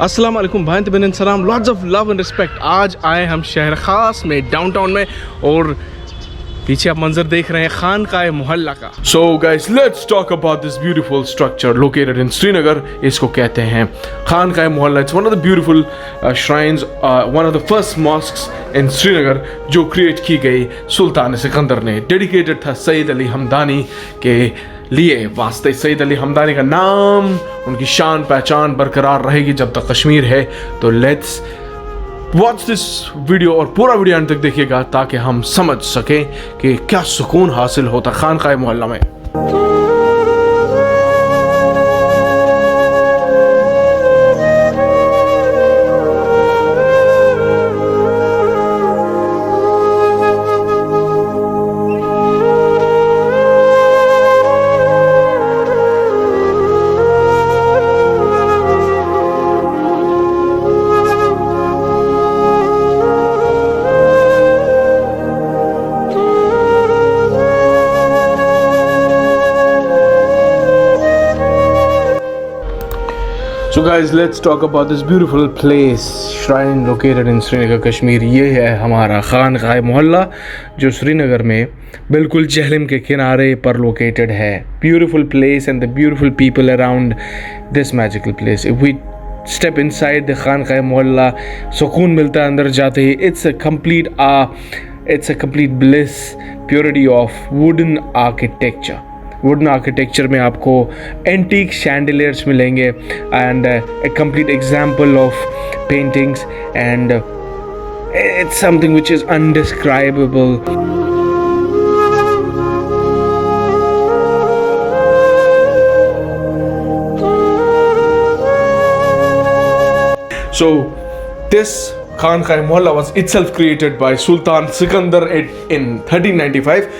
अस्सलाम वालेकुम भाई बिन सलाम, lots of love and respect. आज आए हम शहर ख़ास में डाउनटाउन में और पीछे आप मंजर देख रहे हैं खानकाए मोहल्ला का। So guys, let's talk about this beautiful structure located in Srinagar. इसको कहते हैं खानकाए Mohalla. It's one of the beautiful shrines, one of the first mosques in Srinagar जो क्रिएट की गई सुल्तान सिकंदर ने। डेडिकेटेड था सईद अली हमदानी के लिए। वास्ते सईद अली हमदानी का नाम, उनकी शान पहचान बरकरार रहेगी जब तक कश्मीर है। तो लेट्स वॉच दिस वीडियो और पूरा वीडियो अंत तक देखिएगा ताकि हम समझ सकें कि क्या सुकून हासिल होता खानकाए मोहल्ला में। So guys, let's talk about this beautiful place, shrine located in Srinagar, Kashmir। ये है हमारा खानकाए मोहल्ला जो श्रीनगर में बिल्कुल जहलम के किनारे पर लोकेटेड है। Beautiful place and the beautiful people around this magical place. If we step inside the खानकाए मोहल्ला, सुकून मिलता है अंदर जाते ही। It's a complete bliss, purity of wooden architecture। Wooden architecture में आपको एंटीक शैंडिलियर्स मिलेंगे and A complete example of paintings and it's something which is indescribable. So this Khankae Mohalla was itself created by Sultan Sikandar in 1395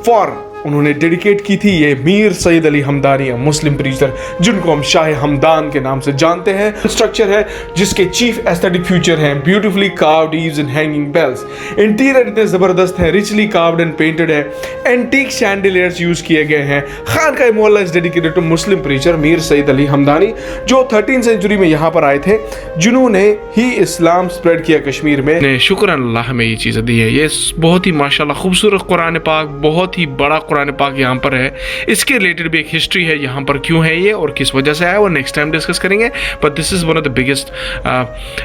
for उन्होंने dedicate की थी ये मीर सईद अली हमदानी, मुस्लिम preacher जिनको हम शाह हमदान के नाम से जानते हैं। स्ट्रक्चर है जिसके चीफ एस्थेटिक फीचर हैं beautifully carved eaves and hanging bells. Interior इतने ज़बरदस्त है, रिचली कार्व्ड एंड पेंटेड है। एंटीक शैंडिलियर्स यूज़ किए गए हैं। खानकाए Mohalla is dedicated to Muslim preacher Mir Syed Ali Hamadani जो 13th सेंचुरी में यहाँ पर आए थे, जिन्होंने ही इस्लाम स्प्रेड किया कश्मीर में। शुक्र अल्लाह में ये चीज़ें दी है। ये बहुत ही माशाल्लाह खूबसूरत कुरान पाक, बहुत ही बड़ा कुरान पाक यहाँ पर है। इसके रिलेटेड भी एक हिस्ट्री है यहाँ पर, क्यों है ये और किस वजह से आया वो नेक्स्ट टाइम डिस्कस करेंगे। But this is one of the biggest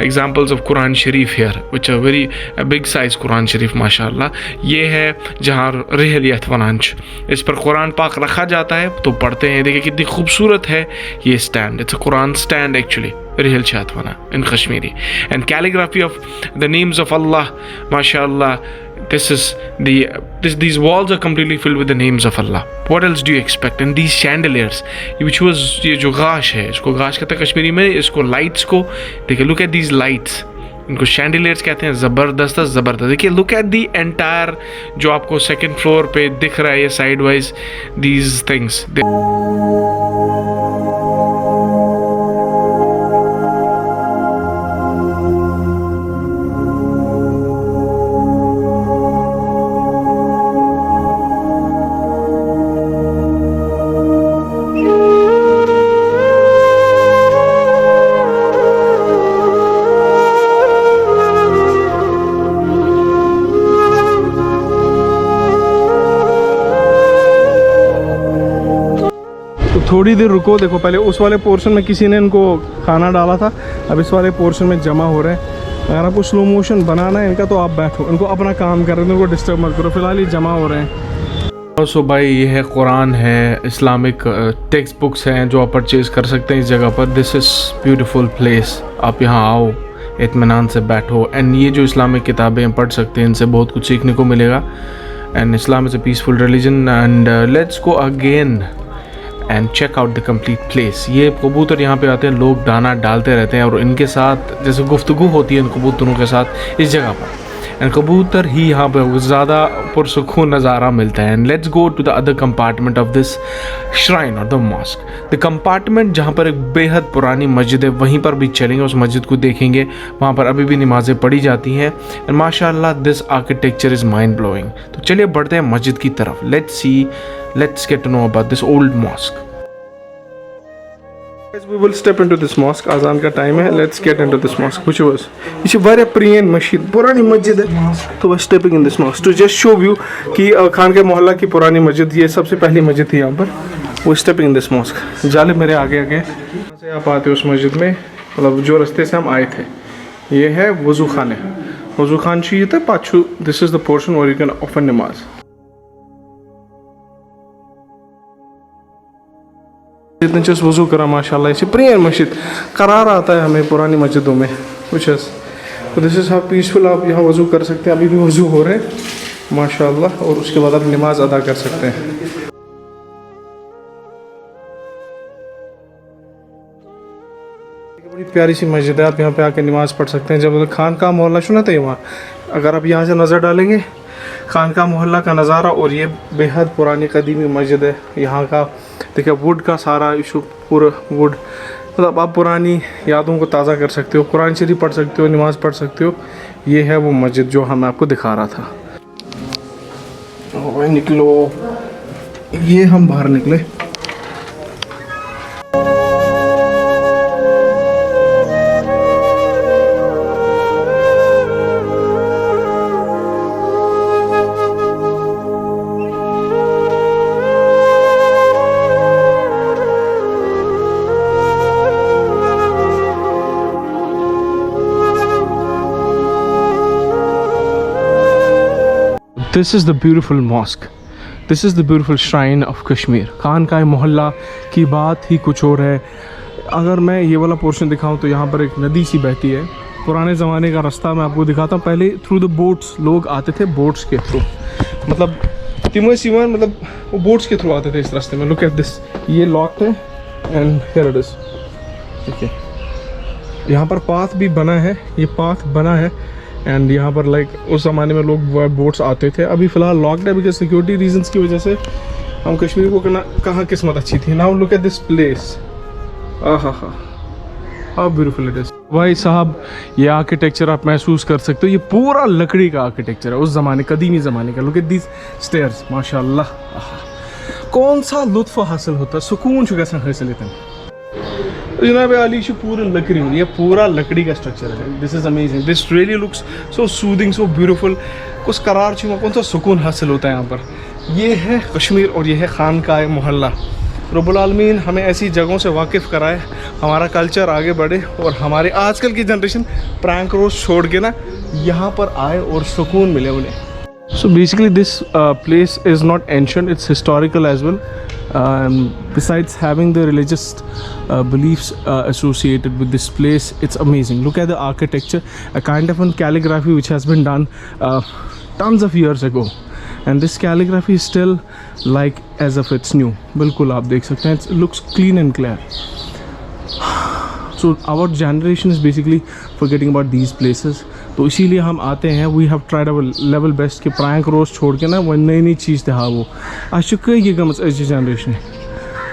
examples of कुरान शरीफ here, which are very big size कुरान शरीफ माशाल्लाह। ये है जहाँ रहलियत वनांच, इस पर कुरान पाक रखा जाता है तो पढ़ते हैं। देखिए कितनी खूबसूरत है ये stand. It's a Quran stand actually, Rihal Chatwana in Kashmiri, and calligraphy of the names of Allah, mashallah. These walls are completely filled with the names of Allah. What else do you expect? And these chandeliers, which was ये जो गाश है, इसको गाश कहते हैं कश्मीरी में, इसको lights को देखिए, look at these lights, इनको शैंडिलियर्स कहते हैं। ज़बरदस्त ज़बरदस्त। देखिए लुक एट दी एंटायर जो आपको सेकंड फ्लोर पे दिख रहा है ये साइड वाइज, दीज थिंग्स। थोड़ी देर रुको, देखो पहले उस वाले पोर्शन में किसी ने इनको खाना डाला था, अब इस वाले पोर्शन में जमा हो रहे हैं। अगर आपको स्लो मोशन बनाना है इनका तो आप बैठो, इनको अपना काम कर रहे हैं, उनको डिस्टर्ब मत करो, फिलहाल ये जमा हो रहे हैं। सो भाई ये है कुरान है, इस्लामिक टेक्स्ट बुक्स हैं जो आप परचेज़ कर सकते हैं इस जगह पर। दिस इज़ ब्यूटीफुल प्लेस, आप यहाँ आओ, इत्मीनान से बैठो एंड ये जो इस्लामिक किताबें पढ़ सकते हैं, इनसे बहुत कुछ सीखने को मिलेगा। And Islam is a peaceful religion and let's go again and check out the complete place. ये कबूतर यहाँ पे आते हैं, लोग दाना डालते रहते हैं और इनके साथ जैसे गुफ्तगू होती है इन कबूतरों के साथ इस जगह पर। एंड कबूतर ही यहाँ पर ज़्यादा पुरसुकून नज़ारा मिलता है। And let's go to the other compartment of this shrine और द मॉस्क। द कंपार्टमेंट जहाँ पर एक बेहद पुरानी मस्जिद है, वहीं पर भी चलेंगे, उस मस्जिद को देखेंगे। वहाँ पर अभी भी नमाज़ें पढ़ी जाती हैं एंड माशाल्लाह this architecture is mind blowing. तो चलिए बढ़ते हैं मस्जिद की तरफ। Let's get to know about this old mosque. We will step into this mosque. Azan का time है. Let's get into this mosque. Which was? ये है वारिया प्रियन मस्जिद, पुरानी मस्जिद है. तो बस stepping in this mosque to just show you कि खान के मोहल्ला की पुरानी मस्जिद, ये सबसे पहली मस्जिद थी यहाँ पर. वो stepping in this mosque. जाले मेरे आगे आगे. यहाँ से आप आते हो उस मस्जिद में, मतलब जो रास्ते से हम आए थे. ये है वज़ू खाने. वज़ू खान चाहिए था पाछू. This is the portion where you can offer नमाज. इतने चस वज़ू करा माशाल्लाह. इसे प्रिय मस्जिद करार आता है हमें पुरानी मस्जिदों में. कुछ तो दिस इज़ हाउ पीसफुल आप यहाँ वज़ू कर सकते हैं. अभी भी वज़ू हो रहे हैं माशाल्लाह. और उसके बाद आप नमाज अदा कर सकते हैं. बड़ी प्यारी सी मस्जिद है. आप यहाँ पे आके नमाज पढ़ सकते हैं. जब खान का मोहल्ला सुना था वहाँ, अगर आप यहाँ से नज़र डालेंगे खान का मोहल्ला का नज़ारा, और ये बेहद पुरानी कदीमी मस्जिद है. यहाँ का देखिए वुड का सारा इशू, पूरा वुड, मतलब आप पुरानी यादों को ताज़ा कर सकते हो. कुरान शरीफ पढ़ सकते हो, नमाज़ पढ़ सकते हो. ये है वो मस्जिद जो हम आपको दिखा रहा था. ओह निकलो, ये हम बाहर निकले. This is the beautiful mosque. This is the beautiful shrine of Kashmir. Khan का मोहल्ला की बात ही कुछ और है. अगर मैं ये वाला पोर्शन दिखाऊं तो यहाँ पर एक नदी सी बहती है. पुराने ज़माने का रास्ता मैं आपको दिखाता हूँ. पहले थ्रू द बोट्स लोग आते थे, बोट्स के थ्रू, मतलब तिमो सीवन, मतलब वो बोट्स के थ्रू आते थे इस रास्ते में. लुक एट दिस, ये लॉक्ड है एंड हियर इट इज़. देखिए यहाँ पर पाथ भी बना है. ये पाथ बना है एंड यहाँ पर लाइक उस ज़माने में लोग बोट्स आते थे. अभी फ़िलहाल लॉक्ड है बिकॉज सिक्योरिटी रीजंस की वजह से. हम कश्मीर को कहाँ किस्मत अच्छी थी. Now look at this place. आहा हा, हाउ ब्यूटीफुल इट इज़. भाई साहब ये आर्किटेक्चर आप महसूस कर सकते हो. ये पूरा लकड़ी का आर्किटेक्चर है उस ज़माने, कदीमी ज़माने का. लुक एट दिस स्टेयर्स माशाल्लाह. कौन सा लुत्फ़ हासिल होता, सुकून चुका हासिल होता है. जनाब अली पूरा लकड़ी, ये पूरा लकड़ी का स्ट्रक्चर है. This is amazing. This really looks so soothing, so beautiful. कुछ करार चुका, कौन सा सुकून हासिल होता है यहाँ पर. ये है कश्मीर और ये है खान का मोहल्ला. रब्बुल आलमीन हमें ऐसी जगहों से वाकिफ़ कराए, हमारा कल्चर आगे बढ़े और हमारे आजकल की जनरेशन प्रैंक रोज़ छोड़ के ना यहाँ पर आए और सुकून मिले उन्हें. So basically this place is not ancient, it's historical as well. Besides having the religious beliefs associated with this place, it's amazing. Look at the architecture, a kind of calligraphy which has been done tons of years ago, and this calligraphy is still like as if it's new. बिल्कुल आप देख सकते हैं. It looks clean and clear. So our generation is basically forgetting about these places. तो इसीलिए हम आते हैं. We have tried our level best कि प्रैंक रोज़ छोड़ के ना वो नई नई चीज़ दिखा. वो आशुक ये गमस ऐसी जनरेशन है,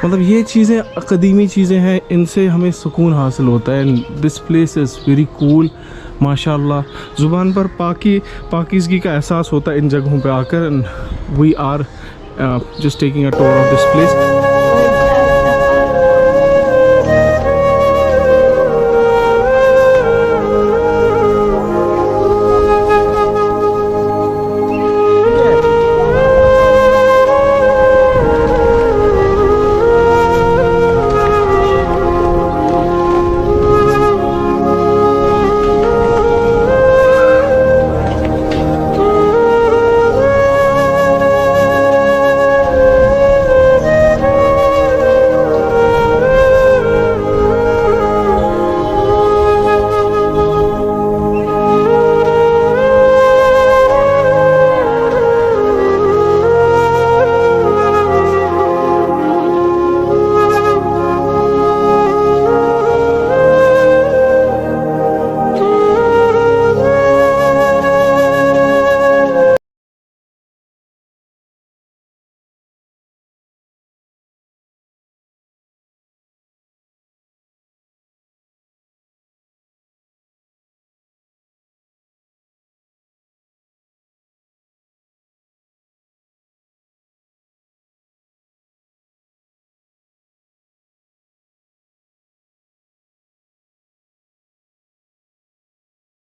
मतलब ये चीज़ें कदीमी चीज़ें हैं, इनसे हमें सुकून हासिल होता है. This place is very cool माशाल्लाह. ज़ुबान पर पाकीज़गी का एहसास होता है इन जगहों पे आकर. We are just taking a tour of this place.